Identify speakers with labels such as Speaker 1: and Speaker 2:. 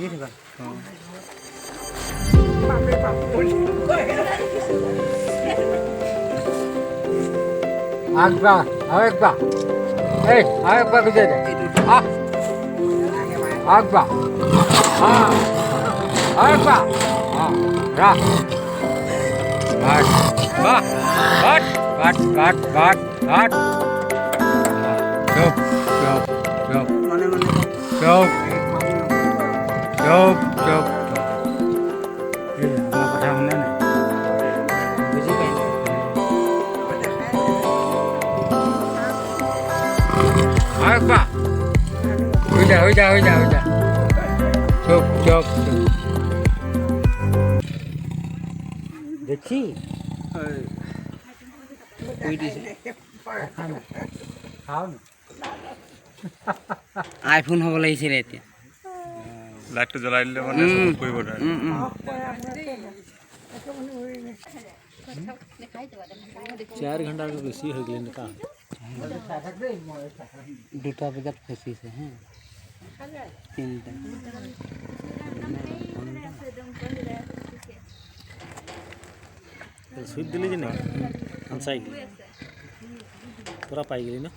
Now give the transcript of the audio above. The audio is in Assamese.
Speaker 1: লাগি থাকা আগবা আৰু একবা এই আৰু একবা গুজাই দে আগবা আৰু একবা ৰাখ বাট বাট বাট বাট বাট বাট চুপ চুপ চুপ চুপ চুপ চুপ এই আমাৰ কথা শুনে নাই বুজি পাই আগবা হৈ যা চুপ চুপ চুপ দেখছি আইফোন হ'ব লাগিছিলে এতিয়া
Speaker 2: লাইটটো জ্বলাই দিলে মানে চকুত পৰিব তাৰ
Speaker 3: 4 घंटा के बेसी हो गेल का
Speaker 1: 2টা বজাত ফচিছে হা 3টা
Speaker 3: सुध दिली जी नहीं अंसाई पूरा पाई गई ना